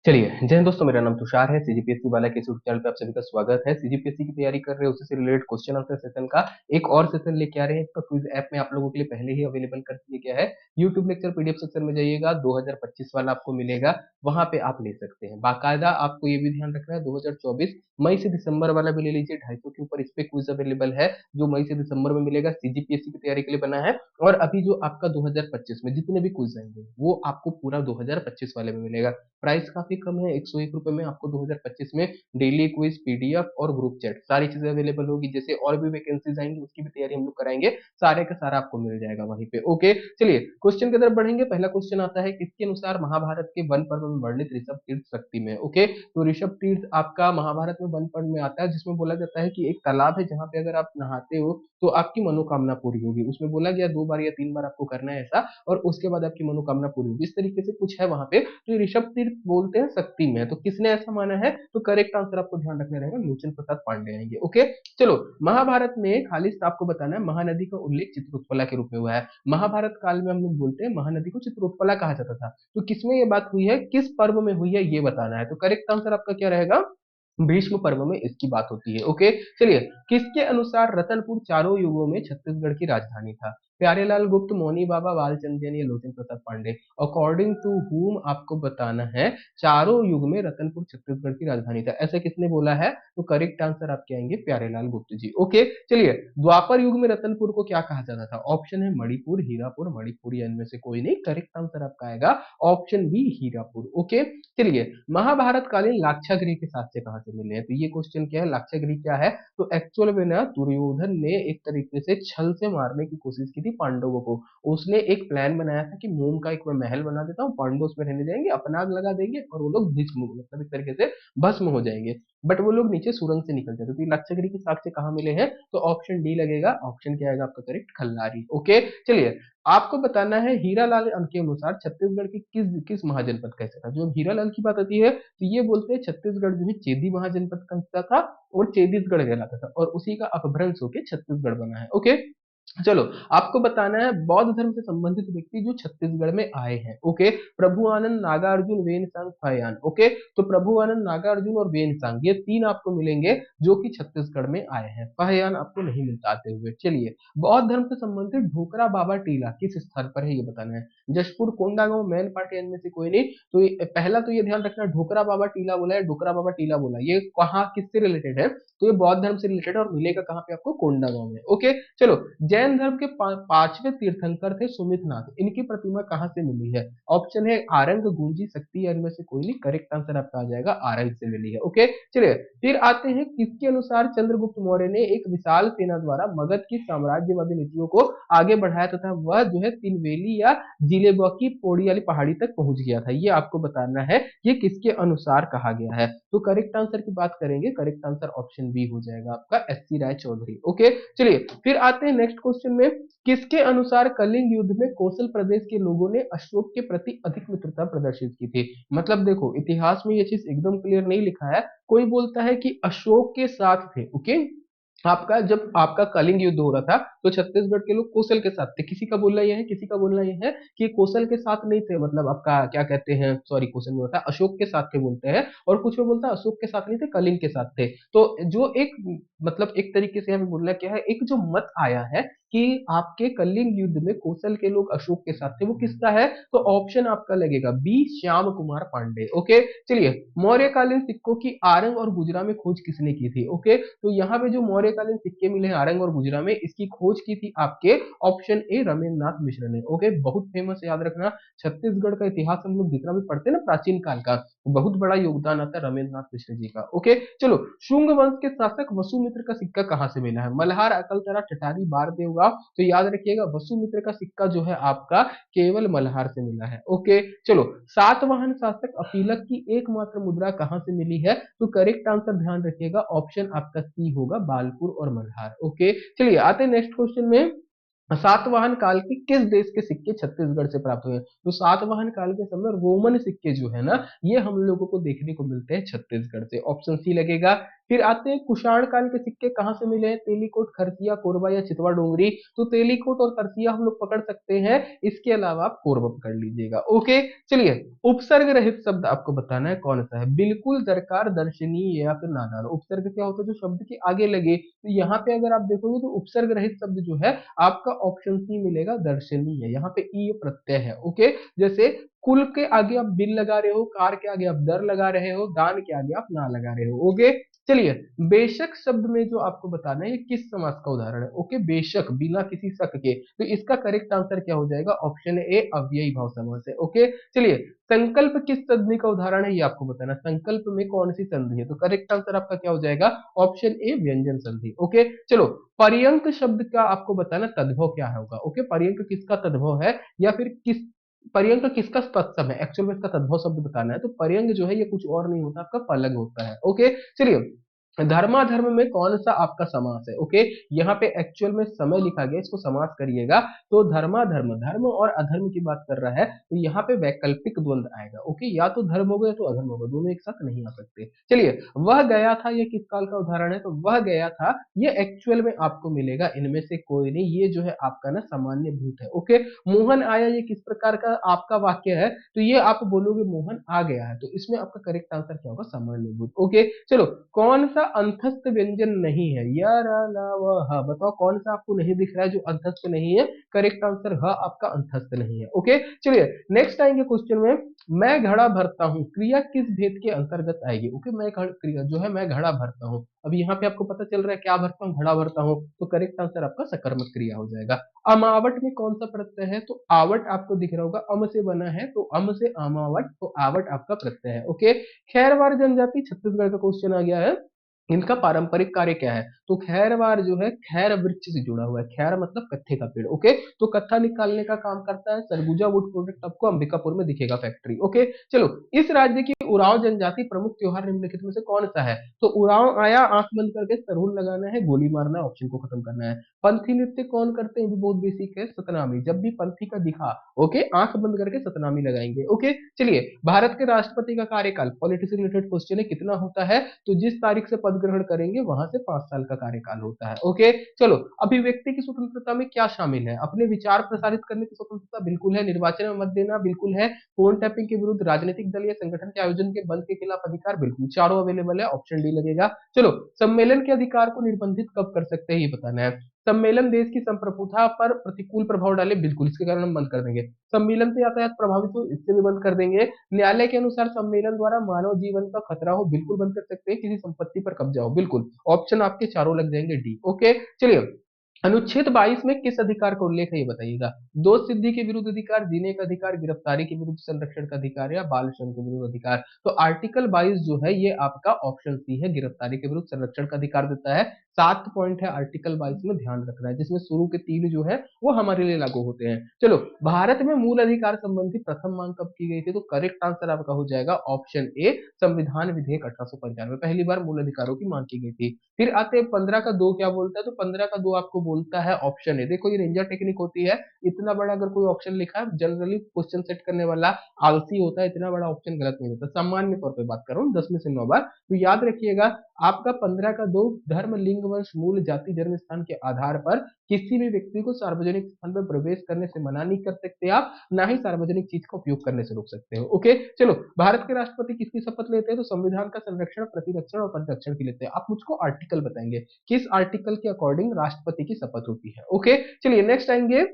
चलिए, जय हिंद दोस्तों, मेरा नाम तुषार है। सीजीपीएससी वाला के यूट्यूब चैनल पे आप सभी का स्वागत है। सीजीपीएससी की तैयारी कर रहे हैं, उससे रिलेटेड क्वेश्चन आंसर सेशन का एक और सेशन लेके आ रहे हैं। इसका क्विज ऐप में आप लोगों के लिए पहले ही अवेलेबल कर दिया गया है। यूट्यूब लेक्चर पीडीएफ सेक्शन में जाइएगा, 2025 वाला आपको मिलेगा, वहां पे आप ले सकते हैं। बाकायदा आपको ये भी ध्यान रखना है, 2024 मई से दिसंबर वाला भी ले लीजिए। 250 के ऊपर इस पे क्विज अवेलेबल है, जो मई से दिसंबर में मिलेगा, सीजीपीएससी की तैयारी के लिए बना है। और अभी जो आपका 2025 में जितने भी क्विज आएंगे वो आपको पूरा 2025 वाले में मिलेगा। प्राइस काफी कम है, 101 रुपए में आपको 2025 में डेली क्विज, पीडीएफ और ग्रुप चैट सारी चीजें अवेलेबल होगी। जैसे और भी वैकेंसीज आएंगी उसकी भी तैयारी हम लोग कराएंगे, सारे का सारा आपको मिल जाएगा वहीं पे। ओके, चलिए क्वेश्चन की तरफ बढ़ेंगे। पहला क्वेश्चन आता है, किसके अनुसार महाभारत के वन पर्व में वर्णित ऋषभ तीर्थ शक्ति में। ओके, तो ऋषभ तीर्थ आपका महाभारत में वन पर्व में आता है, जिसमें बोला जाता है कि एक तालाब है जहां पे अगर आप नहाते हो तो आपकी मनोकामना पूरी होगी। उसमें बोला गया 2 बार या 3 बार आपको करना है ऐसा, और उसके बाद आपकी मनोकामना पूरी होगी। इस तरीके से कुछ है वहां पे। तो ये ऋषभ तीर्थ बोलते हैं शक्ति में, तो किसने ऐसा माना है? तो करेक्ट आंसर आपको ध्यान रखना रहेगा, लोचन प्रसाद पांडे आएंगे। ओके, चलो महाभारत में खाली आपको बताना है, महानदी का उल्लेख चित्रोत्पला के रूप में हुआ है। महाभारत काल में हम लोग बोलते हैं महानदी को चित्रोत्पला कहा जाता था। तो किसमें ये बात हुई है, किस पर्व में हुई है, ये बताना है। तो करेक्ट आंसर आपका क्या रहेगा? भीष्म पर्व में इसकी बात होती है। ओके, चलिए, किसके अनुसार रतनपुर चारों युगों में छत्तीसगढ़ की राजधानी था? प्यारेलाल गुप्त, मौनी बाबा, बालचंद्र या लोचन Prasad Pandey. According to whom आपको बताना है चारों युग में रतनपुर छत्तीसगढ़ की राजधानी था, ऐसा किसने बोला है? तो करेक्ट आंसर आपके आएंगे प्यारेलाल गुप्त जी। ओके, चलिए, द्वापर युग में रतनपुर को क्या कहा जाता था? ऑप्शन है मणिपुर, हीरापुर, मणिपुर, या इनमें से कोई नहीं। करेक्ट आंसर आपका आएगा ऑप्शन बी, हीरापुर। ओके, चलिए, महाभारत कालीन लाक्षागृह के साक्ष्य कहाँ से मिले हैं? तो ये क्वेश्चन क्या है, लाक्षागृह क्या है? तो एक्चुअल में ना दुर्योधन ने एक तरीके से छल से मारने की कोशिश की थी पांडवों को। उसने एक प्लान बनाया था कि मोम का एक मैं महल बना देता हूँ, पांडव उसमें रहने जाएंगे, अपना आग लगा देंगे और वो लोग भस्म, मतलब एक तरीके से भस्म हो जाएंगे। बट वो लोग नीचे सुरंग से निकल जाते। तो ये लाक्षागृह के साक्ष्य कहाँ मिले हैं? तो ऑप्शन डी लगेगा। ऑप्शन क्या आएगा आपका करेक्ट? खल्लारी। ओके, चलिए, आपको बताना है हीरालाल के अनुसार छत्तीसगढ़ की किस किस महाजनपद का हिस्सा था? जो हीरालाल की बात आती है तो ये बोलते हैं छत्तीसगढ़ जो है चेदी महाजनपद का हिस्सा था और चेदीसगढ़ कहलाता था, और उसी का अपभ्रंश होकर छत्तीसगढ़ बना है। ओके, चलो, आपको बताना है बौद्ध धर्म से संबंधित व्यक्ति जो छत्तीसगढ़ में आए हैं। ओके, प्रभु आनंद, नागार्जुन, वेनसांग, फायान। ओके, तो प्रभु आनंद, नागार्जुन और वेनसांग ये तीन आपको मिलेंगे जो कि छत्तीसगढ़ में आए हैं। फायान आपको नहीं मिलता आते हुए। चलिए, बौद्ध धर्म से संबंधित ढोकरा बाबा टीला किस स्थल पर है, ये बताना है। जशपुर, कोंडागांव, मैनपाट, या इनमें से कोई नहीं। तो पहला तो ये ध्यान रखना, ढोकरा बाबा टीला बोला है, ढोकरा बाबा टीला बोला, ये कहाँ किससे रिलेटेड है? तो ये बौद्ध धर्म से रिलेटेड, और मिलेगा कहाँ पे आपको? कोंडागांव में। ओके, चलो, जैन धर्म के पांचवें तीर्थंकर थे सुमितनाथ, इनकी प्रतिमा कहाँ से मिली है? ऑप्शन है आरंग, गूंजी, शक्ति, या इनमें से कोई नहीं। करेक्ट आंसर आपका आ जाएगा आरंग से मिली है। ओके, चलिए, फिर आते हैं, किसके अनुसार चंद्रगुप्त मौर्य ने एक विशाल सेना द्वारा मगध की साम्राज्यवादी नीतियों को आगे बढ़ाया तथा वह जो है तिनवेली या जिलेबा की पौड़ी वाली पहाड़ी तक पहुंच गया था? ये आपको बताना है, ये किसके अनुसार कहा गया है? तो करेक्ट आंसर की बात करेंगे, करेक्ट आंसर ऑप्शन बी हो जाएगा आपका, एससी राय चौधरी। ओके, चलिए, फिर आते हैं नेक्स्ट क्वेश्चन में, किसके अनुसार कलिंग युद्ध में कोसल प्रदेश के लोगों ने अशोक के प्रति अधिक मित्रता प्रदर्शित की थी? मतलब देखो, इतिहास में ये चीज एकदम क्लियर नहीं लिखा है। कोई बोलता है कि अशोक के साथ थे। ओके, आपका जब आपका कलिंग युद्ध हो रहा था तो छत्तीसगढ़ के लोग कौशल के साथ थे। किसी का बोलना यह है, किसी का बोलना यह है कि कौशल के साथ नहीं थे, मतलब आपका क्या कहते हैं, सॉरी कौशल में होता है अशोक के साथ थे बोलते हैं, और कुछ में बोलता है अशोक के साथ नहीं थे, कलिंग के साथ थे। तो जो एक, मतलब एक तरीके से हमें बोलना क्या है, एक जो मत आया है कि आपके कलिंग युद्ध में कौशल के लोग अशोक के साथ थे, वो किसका है? तो ऑप्शन आपका लगेगा बी, श्याम कुमार पांडे। ओके, चलिए, मौर्यकालीन सिक्कों की आरंग और गुजरा में खोज किसने की थी? ओके, तो यहाँ पे जो मौर्यकालीन सिक्के मिले हैं आरंग और गुजरा में, इसकी खोज की थी आपके ऑप्शन ए, रमेंद्रनाथ मिश्र ने। ओके, बहुत फेमस, याद रखना, छत्तीसगढ़ का इतिहास हम लोग जितना भी पढ़ते हैं ना प्राचीन काल का, बहुत बड़ा योगदान आता है रमेंद्रनाथ मिश्र जी का। ओके, चलो, शुंग वंश के शासक वसुमित्र का सिक्का कहाँ से मिला है? मल्हार, अकलतरा, ठठारी, बारदेवगा। तो याद रखिएगा, वसुमित्र का सिक्का जो है आपका केवल मल्हार से मिला है। ओके, चलो, सातवाहन शासक अपीलक की एकमात्र मुद्रा कहां से मिली है? तो करेक्ट आंसर ध्यान रखिएगा, ऑप्शन आपका सी होगा, बालपुर और मल्हार। ओके, चलिए, आते हैं नेक्स्ट क्वेश्चन में, सातवाहन काल के किस देश के सिक्के छत्तीसगढ़ से प्राप्त हुए? तो सातवाहन काल के समय रोमन सिक्के जो है ना, ये हम लोगों को देखने को मिलते हैं छत्तीसगढ़ से। ऑप्शन सी लगेगा, फिर आते हैं कुषाण काल के सिक्के कहाँ से मिले हैं, तेलीकोट, खरसिया, कोरबा या चितवा डोंगरी। तो तेलीकोट और खरसिया हम लोग पकड़ सकते हैं, इसके अलावा आप कोरबा पकड़ लीजिएगा। ओके, चलिए उपसर्ग रहित शब्द आपको बताना है कौन सा है, बिल्कुल, दरकार, दर्शनीय या फिर नादान। उपसर्ग क्या होता है, जो शब्द के आगे लगे। तो यहाँ पे अगर आप देखोगे तो उपसर्ग रहित शब्द जो है आपका ऑप्शन सी मिलेगा, दर्शनीय। यहाँ पे ई प्रत्यय है। ओके, जैसे कुल के आगे आप बिल लगा रहे हो, कार के आगे आप दर लगा रहे हो, दान के आगे आप ना लगा रहे हो। ओके, चलिए बेशक शब्द में जो आपको बताना है ये किस समास का उदाहरण है। ओके, बेशक, बिना किसी शक के। तो इसका करेक्ट आंसर क्या हो जाएगा, ऑप्शन ए अव्ययी भाव समास है। ओके, चलिए संकल्प किस संधि का उदाहरण है ये आपको बताना, संकल्प में कौन सी संधि है। तो करेक्ट आंसर आपका क्या हो जाएगा, ऑप्शन ए व्यंजन संधि। ओके, चलो पर्यंक शब्द का आपको बताना तद्भव क्या होगा। ओके, पर्यंक किसका तद्भव है, या फिर किस पर्यंक किसका तत्सम है, एक्चुअल में इसका तद्भव शब्द बताना है। तो पर्यंक जो है ये कुछ और नहीं होता, आपका पलंग होता है। ओके, चलिए धर्माधर्म में कौन सा आपका समास है। ओके, यहाँ पे एक्चुअल में समय लिखा गया, इसको समास करिएगा। तो धर्माधर्म, धर्म और अधर्म की बात कर रहा है, तो यहाँ पे वैकल्पिक द्वंद आएगा। ओके, या तो धर्म होगा या तो अधर्म होगा, दोनों एक साथ नहीं आ सकते। चलिए वह गया था, ये किस काल का उदाहरण है, तो वह गया था ये एक्चुअल में आपको मिलेगा इनमें से कोई नहीं, ये जो है आपका ना सामान्य भूत है। ओके, मोहन आया, ये किस प्रकार का आपका वाक्य है, तो ये आप बोलोगे मोहन आ गया है, तो इसमें आपका करेक्ट आंसर क्या होगा, सामान्य भूत। ओके, चलो कौन सा अंतस्थ व्यंजन नहीं है, या रा ला व ह, बताओ कौन सा आपको नहीं दिख रहा है जो अंतस्थ नहीं है। करेक्ट आंसर ह आपका अंतस्थ नहीं है। ओके, चलिए नेक्स्ट आएंगे क्वेश्चन में, मैं घड़ा भरता हूँ क्रिया किस भेद के अंतर्गत आएगी। ओके, मैं क्रिया जो है मैं घड़ा भरता हूँ, अब यहाँ पे आपको पता चल रहा है क्या भरता हूँ, घड़ा भरता हूँ, तो करेक्ट आंसर आपका सकर्मक क्रिया हो जाएगा। अमावट में कौन सा प्रत्यय है, तो आवट आपको दिख रहा होगा, अम से बना है, तो अम से अमावट, तो आवट आपका प्रत्यय है। ओके, खैरवार जनजाति छत्तीसगढ़ का क्वेश्चन आ गया है, इनका पारंपरिक कार्य क्या है, तो खैरवार जो है खैर वृक्ष से जुड़ा हुआ है, खैर मतलब कत्थे का पेड़। ओके, तो कत्था निकालने का काम करता है। सरगुजा वुड प्रोडक्ट आपको अंबिकापुर में दिखेगा फैक्ट्री। ओके, चलो इस राज्य की उरांव जनजाति प्रमुख त्योहार निम्नलिखित में से कौन सा है, तो उरांव आया, आंख बंद करके सरहुल लगाना है, गोली मारना है, ऑप्शन को खत्म करना है। पंथी नृत्य कौन करते हैं, बहुत बेसिक है, सतनामी, जब भी पंथी का दिखा, ओके, आंख बंद करके सतनामी लगाएंगे। ओके, चलिए भारत के राष्ट्रपति का कार्यकाल, पॉलिटिक्स से रिलेटेड क्वेश्चन है, कितना होता है, तो जिस तारीख से पद ग्रहण करेंगे वहां से 5 साल का कार्यकाल होता है। ओके, चलो अभिव्यक्ति की स्वतंत्रता में क्या शामिल है, अपने विचार प्रसारित करने की स्वतंत्रता बिल्कुल है, निर्वाचन में मत देना बिल्कुल है, फोन टैपिंग के विरुद्ध राजनीतिक दल या संगठन के आयोजन के बंद के खिलाफ अधिकार बिल्कुल, चारों अवेलेबल है, ऑप्शन डी लगेगा। चलो सम्मेलन के अधिकार को निर्बंधित कब कर सकते हैं ये बताना है, सम्मेलन देश की संप्रभुता पर प्रतिकूल प्रभाव डाले बिल्कुल, इसके कारण हम बंद कर देंगे। सम्मेलन से यातायात प्रभावित हो, इससे भी बंद कर देंगे। न्यायालय के अनुसार सम्मेलन द्वारा मानव जीवन का खतरा हो, बिल्कुल बंद कर सकते हैं। किसी संपत्ति पर कब्जा हो, बिल्कुल, ऑप्शन आपके चारों लग जाएंगे डी। ओके, चलिए अनुच्छेद 22 में किस अधिकार का उल्लेख है ये बताइएगा, दोष सिद्धि के विरुद्ध अधिकार, जीने का अधिकार, गिरफ्तारी के विरुद्ध संरक्षण का अधिकार, या बाल श्रम के विरुद्ध अधिकार। तो आर्टिकल 22 जो है ये आपका ऑप्शन सी है, गिरफ्तारी के विरुद्ध संरक्षण का अधिकार देता है। 7 पॉइंट है आर्टिकल 22 में, ध्यान रखना है, जिसमें शुरू के 3 जो है वो हमारे लिए लागू होते हैं। चलो भारत में मूल अधिकार संबंधी प्रथम मांग कब की गई थी, तो करेक्ट आंसर आपका हो जाएगा ऑप्शन ए, संविधान विधेयक 1895, पहली बार मूल अधिकारों की मांग की गई थी। फिर आते हैं 15 का 2 क्या बोलता है, तो 15 का 2 आपको बोलता है ऑप्शन है, देखो ये रेंजर टेक्निक होती है, इतना बड़ा अगर कोई ऑप्शन लिखा है, जनरली क्वेश्चन सेट करने वाला आलसी होता है, इतना बड़ा ऑप्शन गलत नहीं होता, सामान्य तौर पे बात कर रहा हूँ 10 में से 9 बार। तो याद रखिएगा आपका 15 का 2 धर्म, लिंग, वंश, मूल, जाति, जन्म स्थान के आधार पर किसी भी व्यक्ति को सार्वजनिक स्थान पर प्रवेश करने से मना नहीं कर सकते आप, ना ही सार्वजनिक चीज का उपयोग करने से रोक सकते हो। ओके, चलो भारत के राष्ट्रपति किसकी शपथ लेते हैं, तो संविधान का संरक्षण, प्रतिरक्षण और परिरक्षण की लेते हैं। आप मुझको आर्टिकल बताएंगे किस आर्टिकल के अकॉर्डिंग राष्ट्रपति की शपथ होती है। ओके, चलिए नेक्स्ट आएंगे,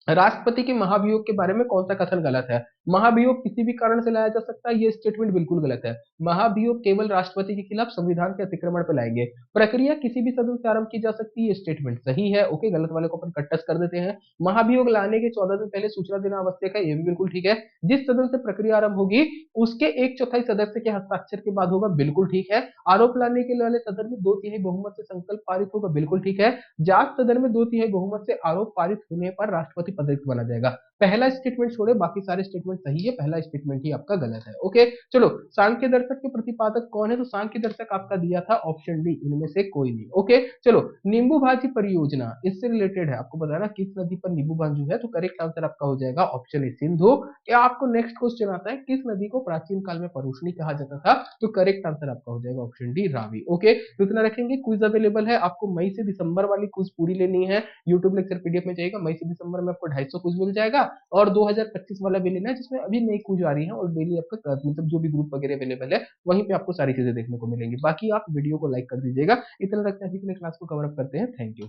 राष्ट्रपति के महाभियोग के बारे में कौन सा कथन गलत है, महाभियोग किसी भी कारण से लाया जा सकता है, ये स्टेटमेंट बिल्कुल गलत है। महाभियोग केवल राष्ट्रपति के खिलाफ संविधान के अतिक्रमण पर लाएंगे। प्रक्रिया किसी भी सदन से आरंभ की जा सकती है, ये स्टेटमेंट सही है। ओके, गलत वाले को अपन कट कर देते हैं। महाभियोग लाने के 14 दिन पहले सूचना देना आवश्यक है, ये भी बिल्कुल ठीक है। जिस सदन से प्रक्रिया आरंभ होगी उसके 1/4 सदस्य के हस्ताक्षर के बाद होगा, बिल्कुल ठीक है। आरोप लाने के वाले सदन में 2/3 बहुमत से संकल्प पारित होगा, बिल्कुल ठीक है। जांच सदन में 2/3 बहुमत से आरोप पारित होने पर राष्ट्रपति पद बना जाएगा, पहला स्टेटमेंट छोड़े बाकी सारे स्टेटमेंट सही है, पहला स्टेटमेंट ही आपका गलत है। ओके, चलो सांख्य दर्शक के प्रतिपादक कौन है, तो सांख्य दर्शक आपका दिया था ऑप्शन डी, इनमें से कोई नहीं। ओके, चलो नींबू भाजी परियोजना इससे रिलेटेड है, आपको बताना किस नदी पर नींबू भाजी है, तो करेक्ट आंसर आपका हो जाएगा ऑप्शन ए सिंधु। क्या आपको नेक्स्ट क्वेश्चन आता है, किस नदी को प्राचीन काल में परुष्णी कहा जाता था, तो करेक्ट आंसर आपका हो जाएगा ऑप्शन डी रावी। ओके, तो इतना रखेंगे। क्विज अवेलेबल है, आपको मई से दिसंबर वाली क्विज पूरी लेनी है, यूट्यूब लेक्चर पीडीएफ में जाएगा, मई से दिसंबर में आपको 250 क्विज मिल जाएगा, और 2025 वाला भी लेना है जिसमें अभी नई क्विज आ रही है, और डेली आपका मतलब जो भी ग्रुप वगैरह अवेलेबल है वहीं पे आपको सारी चीजें देखने को मिलेंगी। बाकी आप वीडियो को लाइक कर दीजिएगा। इतना रखते हैं, अभी के लिए क्लास को कवर अप करते हैं। Thank you.